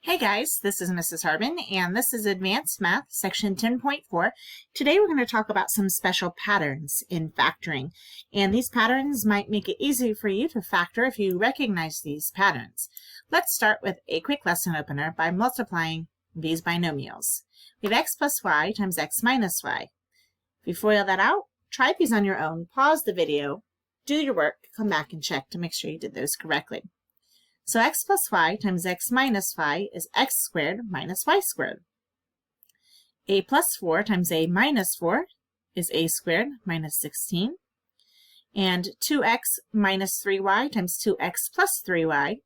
Hey guys, this is Mrs. Harbin, and this is Advanced Math, section 10.4. Today we're going to talk about some special patterns in factoring, and these patterns might make it easy for you to factor if you recognize these patterns. Let's start with a quick lesson opener by multiplying these binomials. We have x plus y times x minus y. If you FOIL that out, try these on your own, pause the video, do your work, come back and check to make sure you did those correctly. So x plus y times x minus y is x squared minus y squared. A plus 4 times a minus 4 is a squared minus 16. And 2x minus 3y times 2x plus 3y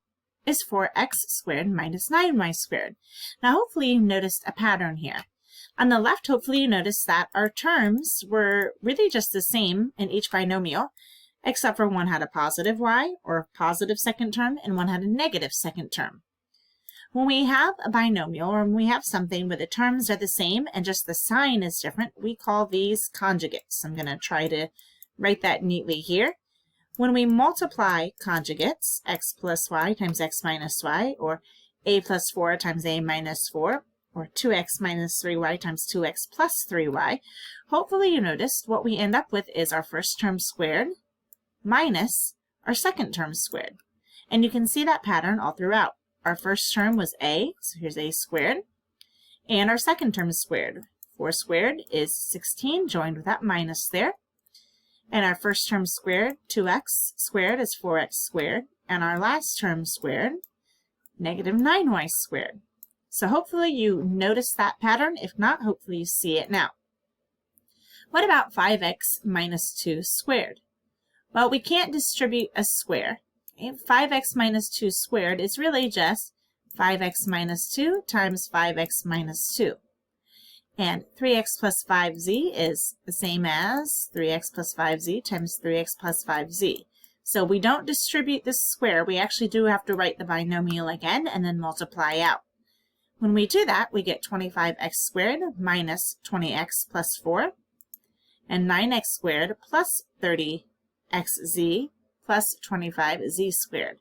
is 4x squared minus 9y squared. Now hopefully you noticed a pattern here. On the left, hopefully you noticed that our terms were really just the same in each binomial, except for one had a positive y, or a positive second term, and one had a negative second term. When we have a binomial, or when we have something where the terms are the same and just the sign is different, we call these conjugates. I'm going to try to write that neatly here. When we multiply conjugates, x plus y times x minus y, or a plus 4 times a minus 4, or 2x minus 3y times 2x plus 3y, hopefully you noticed what we end up with is our first term squared minus our second term squared. And you can see that pattern all throughout. Our first term was a, so here's a squared, and our second term is squared. 4 squared is 16, joined with that minus there. And our first term squared, 2x squared, is 4x squared, and our last term squared, negative 9y squared. So hopefully you noticed that pattern. If not, hopefully you see it now. What about 5x minus 2 squared? Well, we can't distribute a square. 5x minus 2 squared is really just 5x minus 2 times 5x minus 2. And 3x plus 5z is the same as 3x plus 5z times 3x plus 5z. So we don't distribute this square. We actually do have to write the binomial again and then multiply out. When we do that, we get 25x squared minus 20x plus 4, and 9x squared plus 30xz plus 25z squared.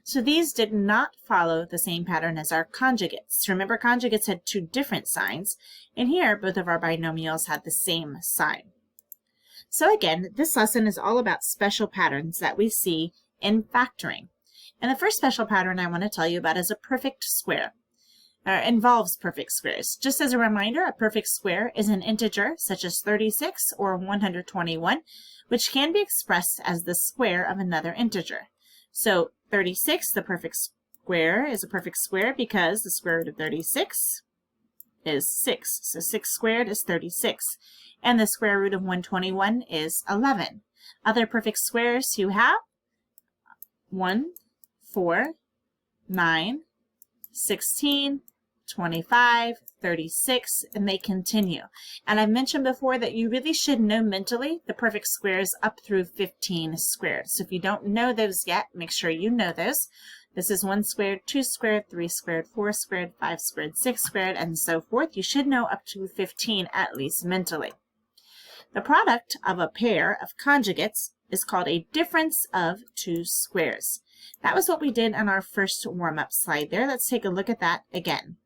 So these did not follow the same pattern as our conjugates. Remember, conjugates had two different signs, and here both of our binomials had the same sign. So again, this lesson is all about special patterns that we see in factoring. And the first special pattern I want to tell you about is a perfect square. Involves perfect squares. Just as a reminder, a perfect square is an integer such as 36 or 121, which can be expressed as the square of another integer. So 36, the perfect square, is a perfect square because the square root of 36 is 6. So 6 squared is 36. And the square root of 121 is 11. Other perfect squares you have 1, 4, 9, 16, 25, 36, and they continue. And I mentioned before that you really should know mentally the perfect squares up through 15 squared. So if you don't know those yet, make sure you know those. This is 1 squared, 2 squared, 3 squared, 4 squared, 5 squared, 6 squared, and so forth. You should know up to 15 at least mentally. The product of a pair of conjugates is called a difference of two squares. That was what we did on our first warm-up slide there. Let's take a look at that again.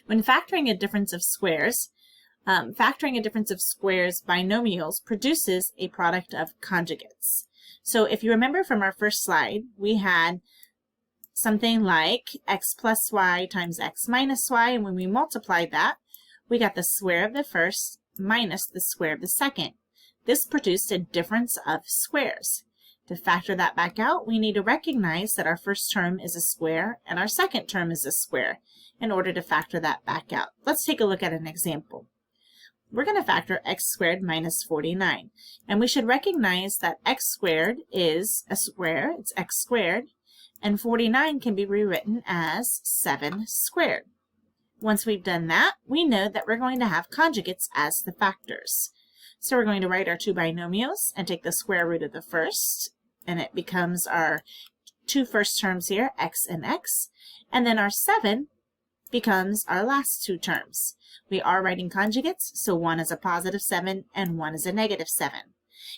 When factoring a difference of squares, binomials produces a product of conjugates. So if you remember from our first slide, we had something like x plus y times x minus y, and when we multiplied that, we got the square of the first minus the square of the second. This produced a difference of squares. To factor that back out, we need to recognize that our first term is a square and our second term is a square in order to factor that back out. Let's take a look at an example. We're going to factor x squared minus 49. And we should recognize that x squared is a square, it's x squared, and 49 can be rewritten as 7 squared. Once we've done that, we know that we're going to have conjugates as the factors. So we're going to write our two binomials and take the square root of the first, and it becomes our two first terms here, x and x, and then our 7 becomes our last two terms. We are writing conjugates, so one is a positive 7 and one is a negative 7.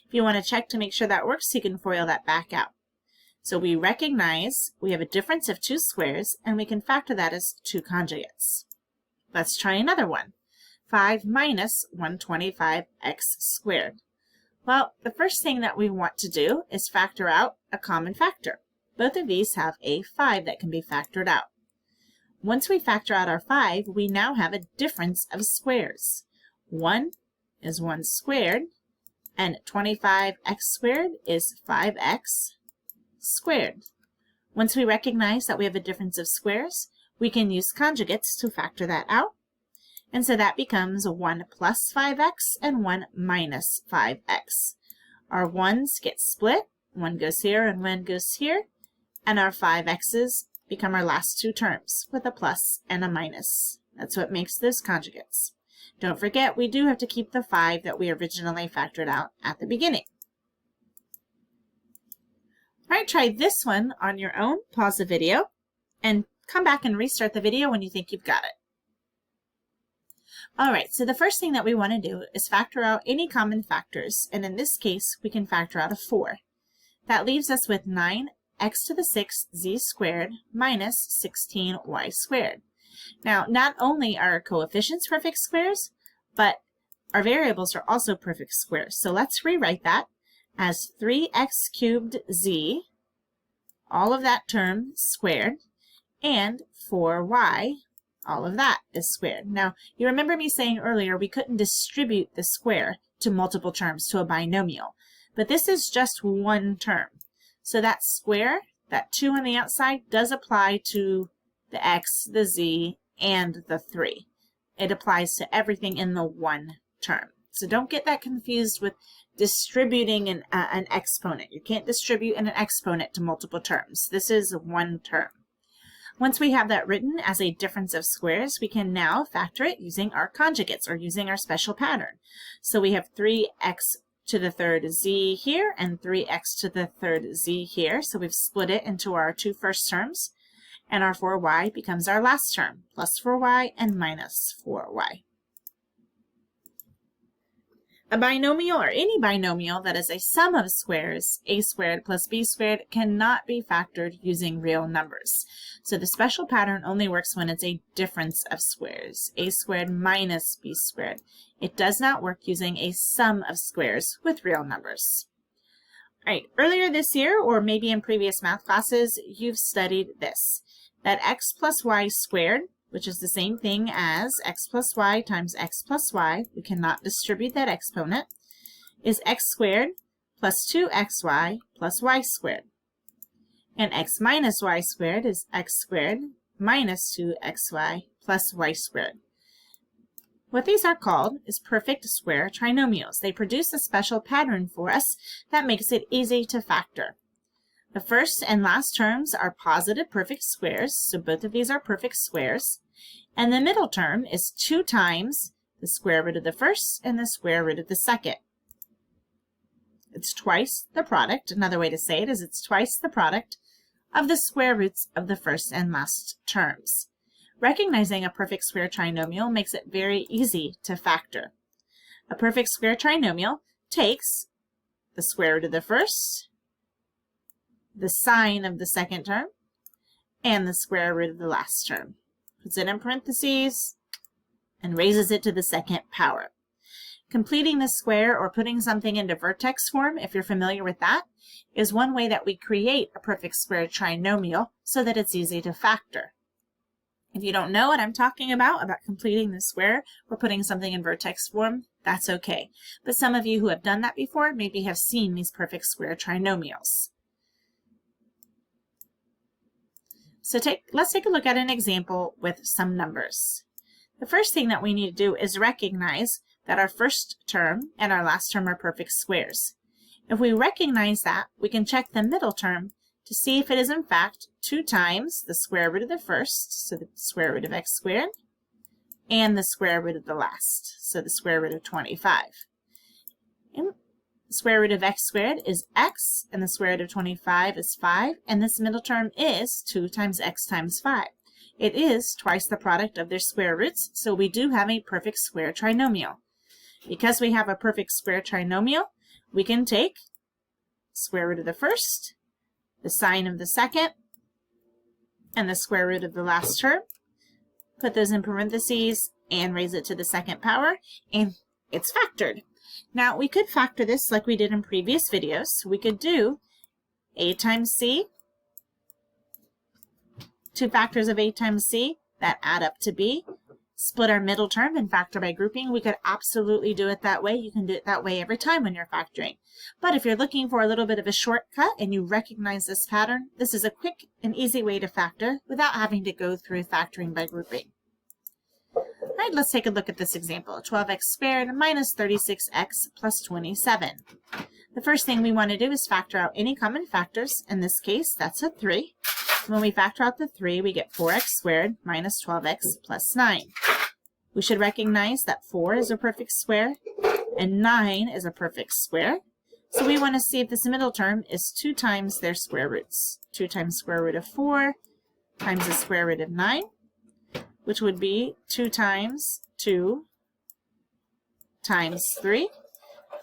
If you want to check to make sure that works, you can FOIL that back out. So we recognize we have a difference of two squares, and we can factor that as two conjugates. Let's try another one. 5 minus 125x squared. Well, the first thing that we want to do is factor out a common factor. Both of these have a 5 that can be factored out. Once we factor out our 5, we now have a difference of squares. 1 is 1 squared, and 25x squared is 5x squared. Once we recognize that we have a difference of squares, we can use conjugates to factor that out. And so that becomes 1 plus 5x and 1 minus 5x. Our 1's get split. 1 goes here and 1 goes here. And our 5x's become our last two terms with a plus and a minus. That's what makes those conjugates. Don't forget, we do have to keep the 5 that we originally factored out at the beginning. All right, try this one on your own. Pause the video and come back and restart the video when you think you've got it. All right, so the first thing that we want to do is factor out any common factors, and in this case, we can factor out a 4. That leaves us with 9x to the 6 z squared minus 16y squared. Now, not only are our coefficients perfect squares, but our variables are also perfect squares. So let's rewrite that as 3x cubed z, all of that term squared, and 4y, all of that is squared. Now, you remember me saying earlier we couldn't distribute the square to multiple terms, to a binomial. But this is just one term. So that square, that 2 on the outside, does apply to the x, the z, and the 3. It applies to everything in the one term. So don't get that confused with distributing an exponent. You can't distribute an exponent to multiple terms. This is one term. Once we have that written as a difference of squares, we can now factor it using our conjugates or using our special pattern. So we have 3x to the third z here and 3x to the third z here. So we've split it into our two first terms, and our 4y becomes our last term, plus 4y and minus 4y. A binomial, or any binomial that is a sum of squares, a squared plus b squared, cannot be factored using real numbers. So the special pattern only works when it's a difference of squares, a squared minus b squared. It does not work using a sum of squares with real numbers. All right, earlier this year, or maybe in previous math classes, you've studied this, that x plus y squared, which is the same thing as x plus y times x plus y, we cannot distribute that exponent, is x squared plus 2xy plus y squared. And x minus y squared is x squared minus 2xy plus y squared. What these are called is perfect square trinomials. They produce a special pattern for us that makes it easy to factor. The first and last terms are positive perfect squares, so both of these are perfect squares. And the middle term is 2 times the square root of the first and the square root of the second. It's twice the product. Another way to say it is it's twice the product of the square roots of the first and last terms. Recognizing a perfect square trinomial makes it very easy to factor. A perfect square trinomial takes the square root of the first, the sine of the second term, and the square root of the last term. Puts it in parentheses and raises it to the second power. Completing the square or putting something into vertex form, if you're familiar with that, is one way that we create a perfect square trinomial so that it's easy to factor. If you don't know what I'm talking about completing the square or putting something in vertex form, that's okay. But some of you who have done that before maybe have seen these perfect square trinomials. So let's take a look at an example with some numbers. The first thing that we need to do is recognize that our first term and our last term are perfect squares. If we recognize that, we can check the middle term to see if it is in fact 2 times the square root of the first, so the square root of x squared, and the square root of the last, so the square root of 25. And the square root of x squared is x, and the square root of 25 is 5, and this middle term is 2 times x times 5. It is twice the product of their square roots, so we do have a perfect square trinomial. Because we have a perfect square trinomial, we can take square root of the first, the sine of the second, and the square root of the last term. Put those in parentheses and raise it to the second power, and it's factored. Now, we could factor this like we did in previous videos. We could do a times c, two factors of a times c that add up to b, split our middle term and factor by grouping. We could absolutely do it that way. You can do it that way every time when you're factoring. But if you're looking for a little bit of a shortcut and you recognize this pattern, this is a quick and easy way to factor without having to go through factoring by grouping. All right, let's take a look at this example. 12x squared minus 36x plus 27. The first thing we want to do is factor out any common factors. In this case, that's a 3. When we factor out the 3, we get 4x squared minus 12x plus 9. We should recognize that 4 is a perfect square and 9 is a perfect square. So we want to see if this middle term is 2 times their square roots. 2 times square root of 4 times the square root of 9, which would be 2 times 2 times 3.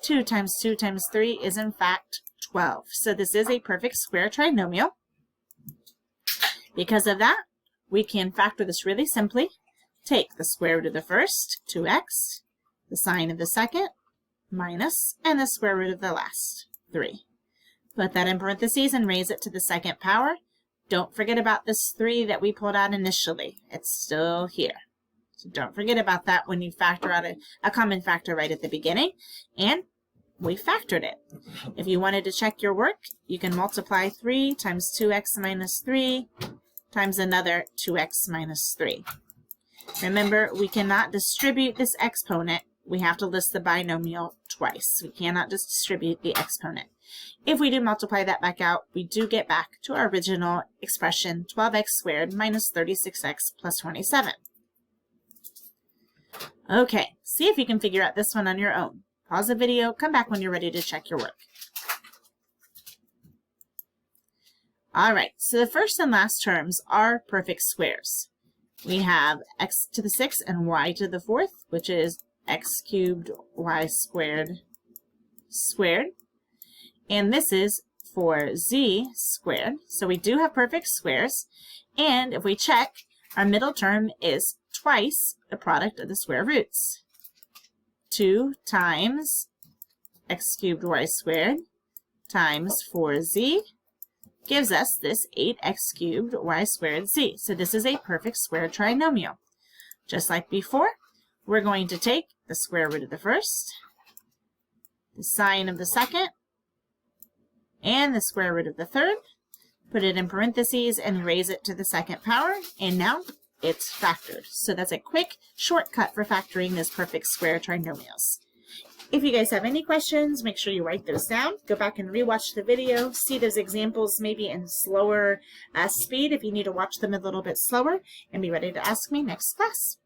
2 times 2 times 3 is in fact 12. So this is a perfect square trinomial. Because of that, we can factor this really simply. Take the square root of the first, 2x, the sine of the second, minus, and the square root of the last, 3. Put that in parentheses and raise it to the second power. Don't forget about this 3 that we pulled out initially. It's still here. So don't forget about that when you factor out a common factor right at the beginning. And we factored it. If you wanted to check your work, you can multiply 3 times 2x minus 3 times another 2x minus 3. Remember, we cannot distribute this exponent. We have to list the binomial twice. We cannot distribute the exponent. If we do multiply that back out, we do get back to our original expression, 12x squared minus 36x plus 27. Okay, see if you can figure out this one on your own. Pause the video, come back when you're ready to check your work. All right, so the first and last terms are perfect squares. We have x to the 6th and y to the 4th, which is x cubed y squared squared. And this is for z squared. So we do have perfect squares. And if we check, our middle term is twice the product of the square roots. 2 times x cubed y squared times 4z gives us this 8x cubed y squared z. So this is a perfect square trinomial. Just like before, we're going to take the square root of the first, the sine of the second, and the square root of the third, put it in parentheses and raise it to the second power, and now it's factored. So that's a quick shortcut for factoring this perfect square trinomials. If you guys have any questions, make sure you write those down. Go back and rewatch the video. See those examples maybe in slower speed if you need to watch them a little bit slower. And be ready to ask me next class.